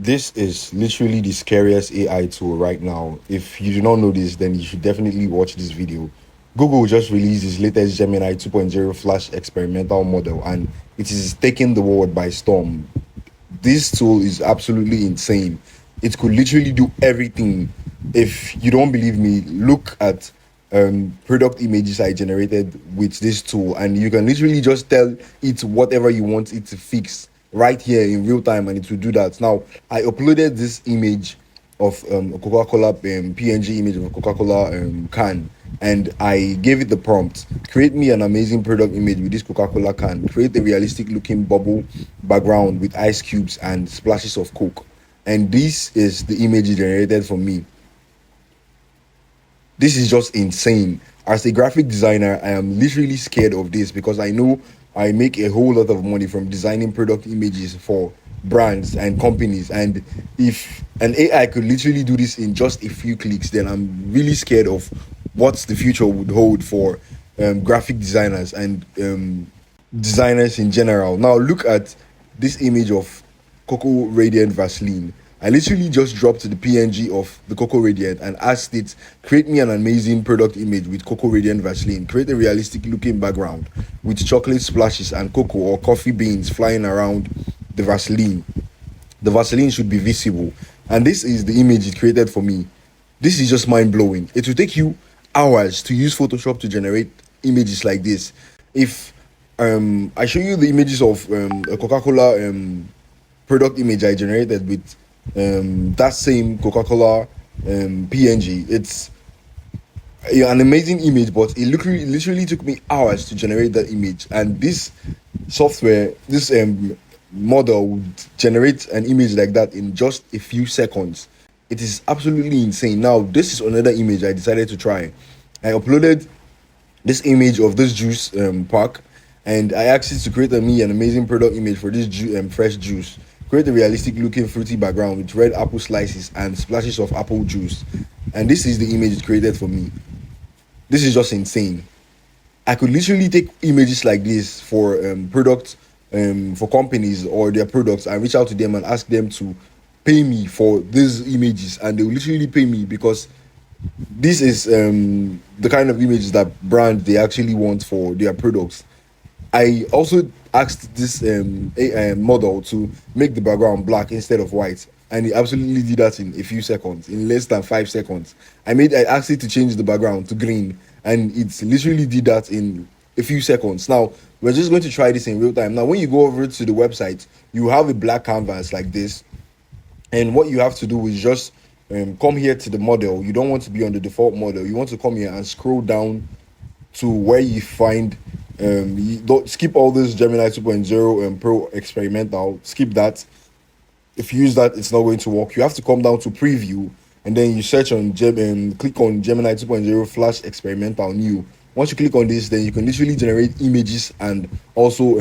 This is literally the scariest AI tool right now. If you do not know this, then you should definitely watch this video. Google just released its latest Gemini 2.0 Flash experimental model, and it is taking the world by storm. This tool is absolutely insane. It could literally do everything. If you don't believe me, look at product images I generated with this tool, and you can literally just tell it whatever you want it to fix right here in real time, and it will do that. Now, I uploaded this image of a Coca-Cola PNG image of a Coca-Cola can, and I gave it the prompt: create me an amazing product image with this Coca-Cola can. Create a realistic looking bubble background with ice cubes and splashes of Coke. And this is the image it generated for me. This is just insane. As a graphic designer, I am literally scared of this because I know I make a whole lot of money from designing product images for brands and companies. And if an AI could literally do this in just a few clicks, then I'm really scared of what the future would hold for graphic designers and designers in general. Now, look at this image of Cocoa Radiant Vaseline. I literally just dropped the PNG of the Cocoa Radiant and asked it, create me an amazing product image with Cocoa Radiant Vaseline. Create a realistic looking background with chocolate splashes and cocoa or coffee beans flying around the Vaseline. The Vaseline should be visible. And this is the image it created for me. This is just mind blowing. It will take you hours to use Photoshop to generate images like this. If I show you the images of a Coca-Cola product image I generated with that same Coca-Cola PNG. It's an amazing image, but it literally took me hours to generate that image. And this software, this model would generate an image like that in just a few seconds. It is absolutely insane. Now, this is another image I decided to try. I uploaded this image of this juice pack, and I asked it to create me an amazing product image for this fresh juice. Create a realistic looking fruity background with red apple slices and splashes of apple juice. And this is the image it created for me. This is just insane. I could literally take images like this for products, for companies or their products, and reach out to them and ask them to pay me for these images, and they will literally pay me because this is the kind of images that brand they actually want for their products. I also asked this AI model to make the background black instead of white, and it absolutely did that in a few seconds, in less than 5 seconds. I asked it to change the background to green, and it literally did that in a few seconds. Now, we're just going to try this in real time. Now, when you go over to the website, you have a black canvas like this, and what you have to do is just come here to the model. You don't want to be on the default model. You want to come here and scroll down to where you find you don't skip all this Gemini 2.0 Pro experimental. Skip that. If you use that, it's not going to work. You have to come down to preview, and then you search on click on Gemini 2.0 Flash experimental new. Once you click on this, then you can literally generate images and also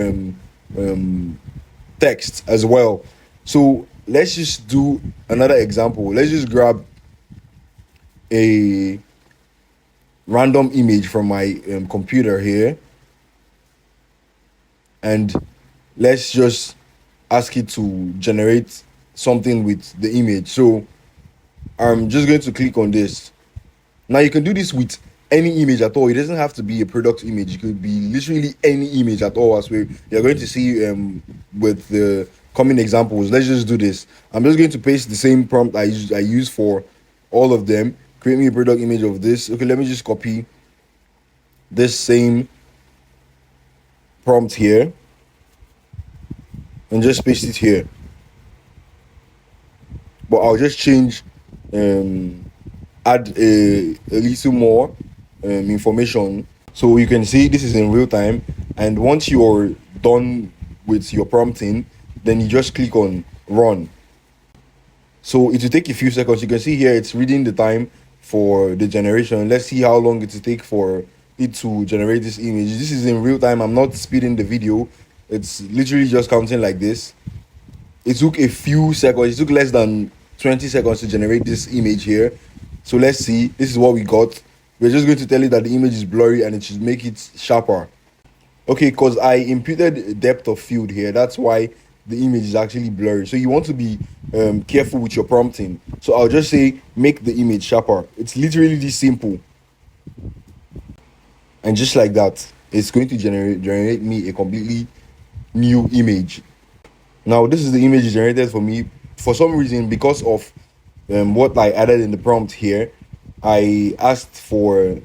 text as well. So let's just do another example. Let's just grab a random image from my computer here, and let's just ask it to generate something with the image. So I'm just going to click on this. Now, you can do this with any image at all. It doesn't have to be a product image. It could be literally any image at all, as you're going to see with the coming examples. Let's just do this. I'm just going to paste the same prompt I use for all of them. Create me a product image of this. Okay, let me just copy this same prompt here and just paste it here. But I'll just change, add a little more information. So you can see this is in real time. And once you're done with your prompting, then you just click on run. So it will take a few seconds. You can see here it's reading the time for the generation. Let's see how long it will take for it to generate this image. This is in real time. I'm not speeding the video. It's literally just counting like this. It took a few seconds. It took less than 20 seconds to generate this image here. So let's see. This is what we got. We're just going to tell it that the image is blurry and it should make it sharper. Okay, because I imputed depth of field here. That's why the image is actually blurry. So you want to be careful with your prompting. So I'll just say make the image sharper. It's literally this simple, and just like that, it's going to generate me a completely new image. Now this is the image generated for me. For some reason, because of what I added in the prompt here, I asked for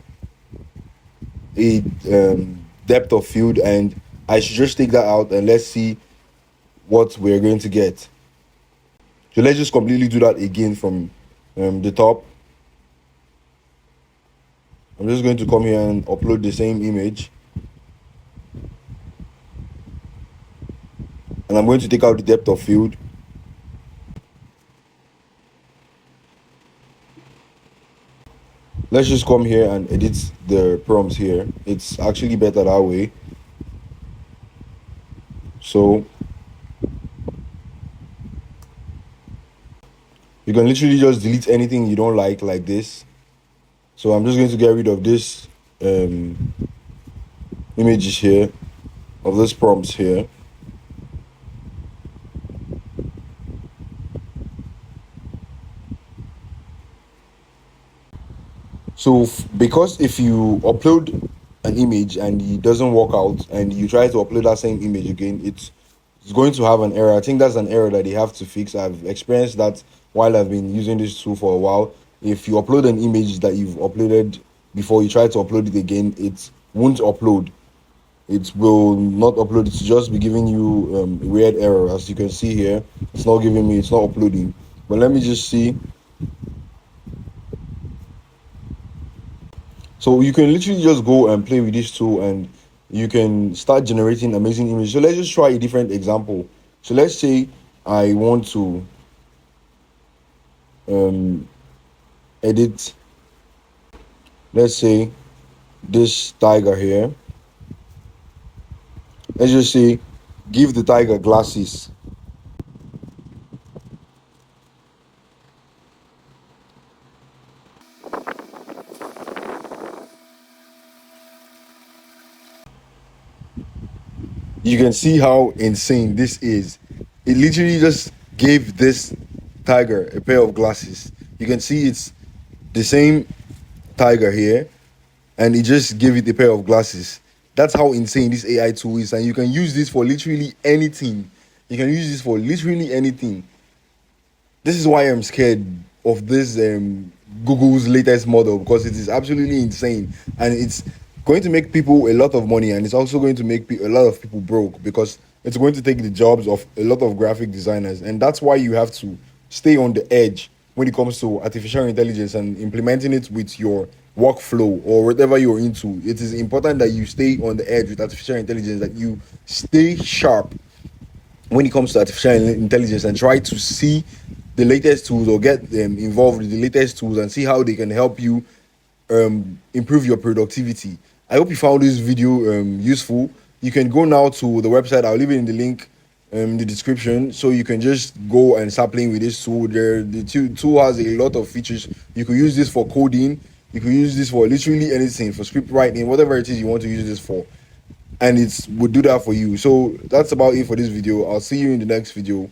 a depth of field, and I should just take that out and let's see what we're going to get. So let's just completely do that again from the top. I'm just going to come here and upload the same image, and I'm going to take out the depth of field. Let's just come here and edit the prompts here. It's actually better that way. So you can literally just delete anything you don't like this. So I'm just going to get rid of this images here, of this prompts here. So because if you upload an image and it doesn't work out and you try to upload that same image again, it's going to have an error. I think that's an error that they have to fix. I've experienced that while I've been using this tool for a while. If you upload an image that you've uploaded before, you try to upload it again, it won't upload. It will not upload. It's just be giving you a weird error. As you can see here, it's not giving me, it's not uploading. But let me just see. So you can literally just go and play with this tool and you can start generating amazing images. So let's just try a different example. So let's say I want to edit, let's say this tiger here. Let's just say give the tiger glasses. You can see how insane this is. It literally just gave this tiger a pair of glasses. You can see it's the same tiger here, and it just gave it a pair of glasses. That's how insane this AI tool is, and you can use this for literally anything. You can use this for literally anything. This is why I'm scared of this Google's latest model, because it is absolutely insane, and it's going to make people a lot of money, and it's also going to make a lot of people broke, because it's going to take the jobs of a lot of graphic designers. And that's why you have to stay on the edge when it comes to artificial intelligence and implementing it with your workflow or whatever you're into. It is important that you stay on the edge with artificial intelligence, that you stay sharp when it comes to artificial intelligence, and try to see the latest tools or get them involved with the latest tools and see how they can help you improve your productivity. I hope you found this video useful. You can go now to the website. I'll leave it in the link in the description, so you can just go and start playing with this tool. The tool has a lot of features. You could use this for coding. You could use this for literally anything, for script writing, whatever it is you want to use this for, and it would do that for you. So that's about it for this video. I'll see you in the next video.